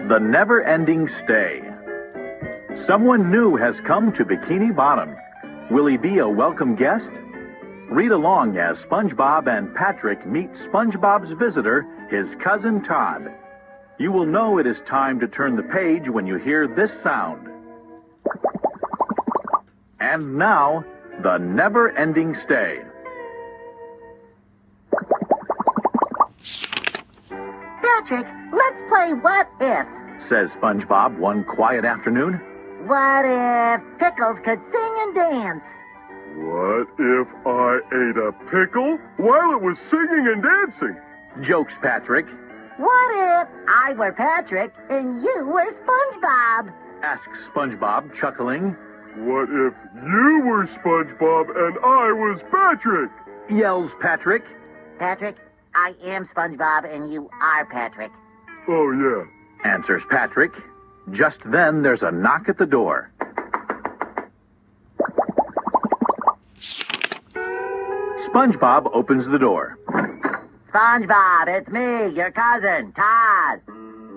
The never-ending stay. Someone new has come to Bikini Bottom. Will he be a welcome guest? Read along as SpongeBob and Patrick meet SpongeBob's visitor, his cousin Todd. You will know it is time to turn the page when you hear this sound. And now, the never-ending stay. Patrick, let's play What If, says SpongeBob one quiet afternoon. What if Pickles could sing and dance? What if I ate a pickle while it was singing and dancing? Jokes Patrick. What if I were Patrick and you were SpongeBob? Asks SpongeBob, chuckling. What if you were SpongeBob and I was Patrick? Yells Patrick. Patrick, I am SpongeBob and you are Patrick. Oh, yeah. Answers Patrick. Just then, there's a knock at the door. SpongeBob opens the door. SpongeBob, it's me, your cousin, Todd.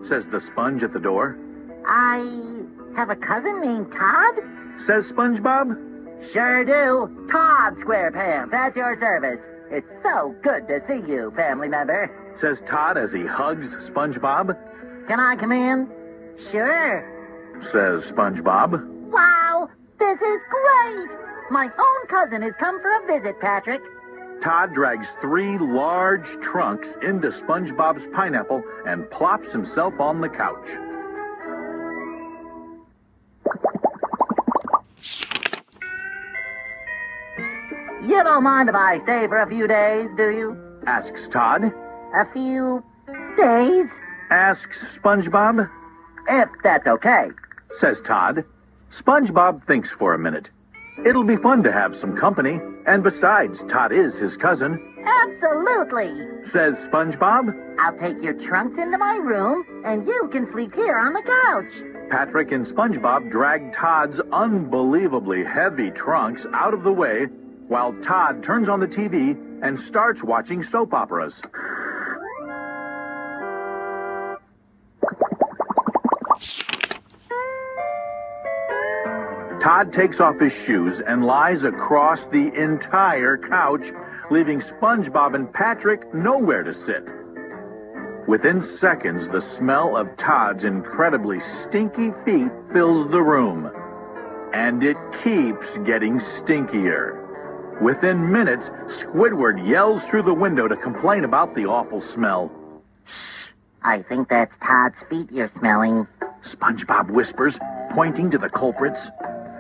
Says the sponge at the door. I have a cousin named Todd? Says SpongeBob. Sure do. Todd SquarePants, at your service. It's so good to see you, family member. Says Todd as he hugs SpongeBob. Can I come in? Sure. Says SpongeBob. Wow, this is great. My own cousin has come for a visit, Patrick. Todd drags 3 large trunks into SpongeBob's pineapple and plops himself on the couch. You don't mind if I stay for a few days, do you? Asks Todd. A few days? Asks SpongeBob. If that's okay. Says Todd. SpongeBob thinks for a minute. It'll be fun to have some company, and besides, Todd is his cousin. Absolutely. Says SpongeBob. I'll take your trunks into my room, and you can sleep here on the couch. Patrick and SpongeBob drag Todd's unbelievably heavy trunks out of the way, while Todd turns on the TV and starts watching soap operas. Todd takes off his shoes and lies across the entire couch, leaving SpongeBob and Patrick nowhere to sit. Within seconds, the smell of Todd's incredibly stinky feet fills the room. And it keeps getting stinkier. Within minutes, Squidward yells through the window to complain about the awful smell. Shh, I think that's Todd's feet you're smelling. SpongeBob whispers, pointing to the culprits.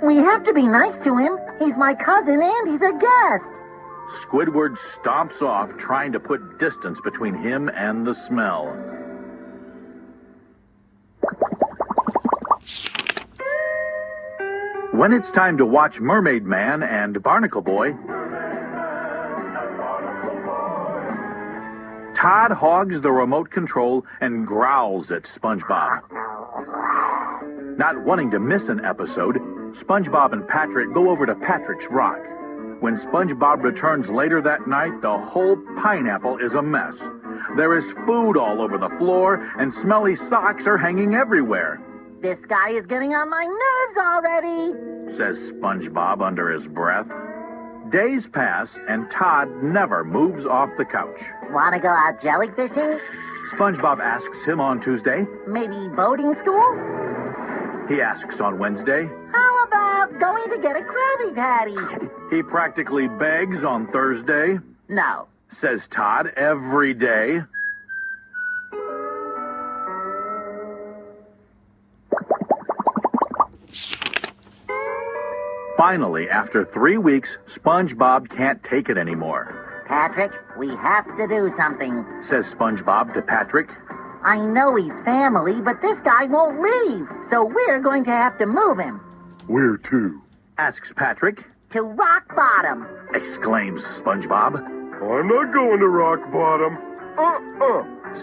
We have to be nice to him. He's my cousin and he's a guest. Squidward stomps off, trying to put distance between him and the smell. When it's time to watch Mermaid Man and Barnacle Boy, Todd hogs the remote control and growls at SpongeBob. Not wanting to miss an episode, SpongeBob and Patrick go over to Patrick's Rock. When SpongeBob returns later that night, the whole pineapple is a mess. There is food all over the floor, and smelly socks are hanging everywhere. This guy is getting on my nerves already, says SpongeBob under his breath. Days pass, and Todd never moves off the couch. Want to go out jellyfishing? SpongeBob asks him on Tuesday. Maybe boating school? He asks on Wednesday. How about going to get a Krabby Patty? He practically begs on Thursday. No. Says Todd every day. Finally, after 3 weeks, SpongeBob can't take it anymore. Patrick, we have to do something, says SpongeBob to Patrick. I know he's family, but this guy won't leave, so we're going to have to move him. Where to? Asks Patrick. To Rock Bottom, exclaims SpongeBob. I'm not going to Rock Bottom.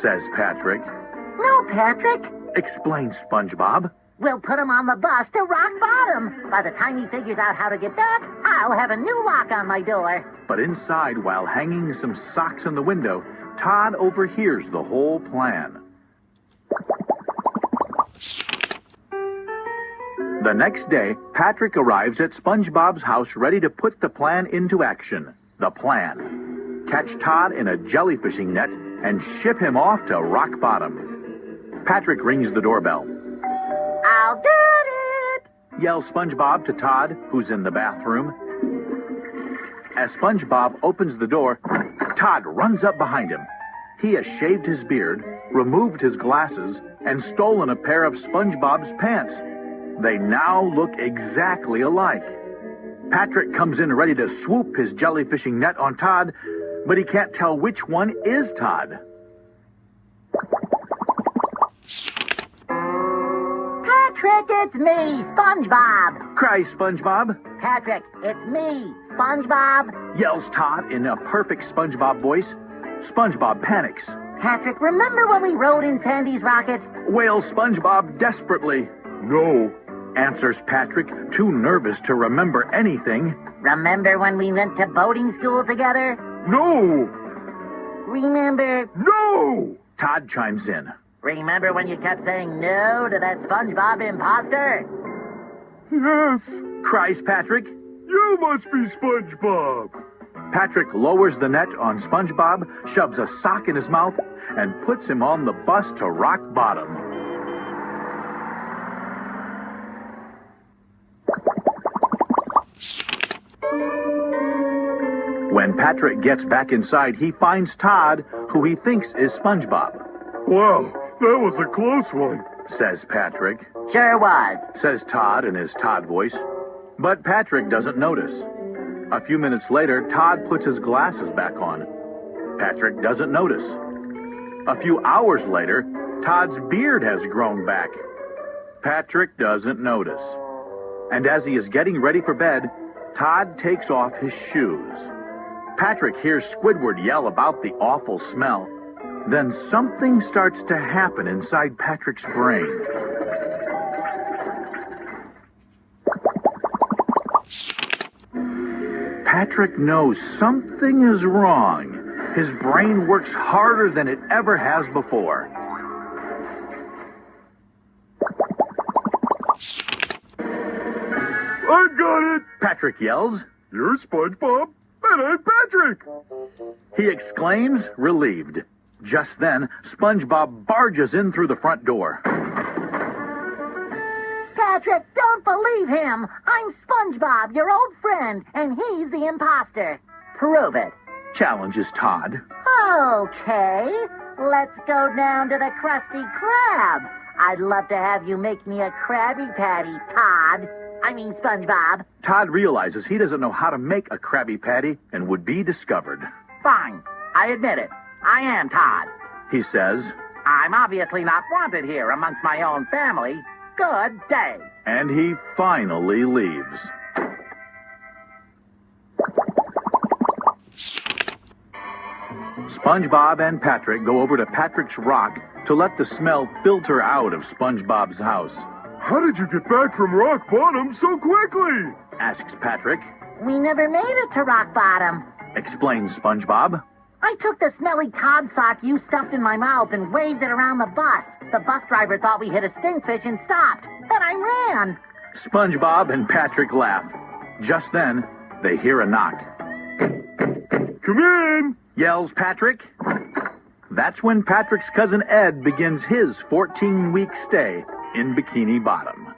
Says Patrick. No, Patrick, explains SpongeBob. We'll put him on the bus to Rock Bottom. By the time he figures out how to get back, I'll have a new lock on my door. But inside, while hanging some socks in the window, Todd overhears the whole plan. The next day, Patrick arrives at SpongeBob's house ready to put the plan into action. The plan: catch Todd in a jellyfishing net and ship him off to rock bottom. Patrick rings the doorbell. I'll get it! Yells SpongeBob to Todd, who's in the bathroom. As SpongeBob opens the door, Todd runs up behind him. He has shaved his beard, removed his glasses, and stolen a pair of SpongeBob's pants. They now look exactly alike. Patrick comes in ready to swoop his jellyfishing net on Todd, but he can't tell which one is Todd. Patrick, it's me, SpongeBob. Cries SpongeBob. Patrick, it's me, SpongeBob. Yells Todd in a perfect SpongeBob voice. SpongeBob panics. Patrick, remember when we rode in Sandy's rocket? Wails SpongeBob desperately. No. Answers Patrick, too nervous to remember anything. Remember when we went to boating school together? No. Remember? No. Todd chimes in. Remember when you kept saying no to that SpongeBob imposter? Yes. Cries Patrick. You must be SpongeBob. Patrick lowers the net on SpongeBob, shoves a sock in his mouth, and puts him on the bus to rock bottom. When Patrick gets back inside, he finds Todd, who he thinks is SpongeBob. Wow, that was a close one. Says Patrick. Sure was. Says Todd in his Todd voice. But Patrick doesn't notice. A few minutes later, Todd puts his glasses back on. Patrick doesn't notice. A few hours later, Todd's beard has grown back. Patrick doesn't notice. And as he is getting ready for bed, Todd takes off his shoes. Patrick hears Squidward yell about the awful smell. Then something starts to happen inside Patrick's brain. Patrick knows something is wrong. His brain works harder than it ever has before. I got it. Patrick yells. You're SpongeBob, and I'm Patrick. He exclaims, relieved. Just then, SpongeBob barges in through the front door. Patrick, don't believe him. I'm SpongeBob, your old friend, and he's the imposter. Prove it. Challenges Todd. Okay, let's go down to the Krusty Krab. I'd love to have you make me a Krabby Patty, Todd. I mean SpongeBob. Todd realizes he doesn't know how to make a Krabby Patty and would be discovered. Fine, I admit it. I am Todd. He says, I'm obviously not wanted here amongst my own family. Good day. and he finally leaves. SpongeBob and Patrick go over to Patrick's rock to let the smell filter out of SpongeBob's house. How did you get back from rock bottom so quickly? Asks Patrick. We never made it to rock bottom. Explains SpongeBob. I took the smelly Todd sock you stuffed in my mouth and waved it around the bus. The bus driver thought we hit a stinkfish and stopped. Then I ran. SpongeBob and Patrick laugh. Just then, they hear a knock. Come in! Yells Patrick. That's when Patrick's cousin Ed begins his 14-week stay in Bikini Bottom.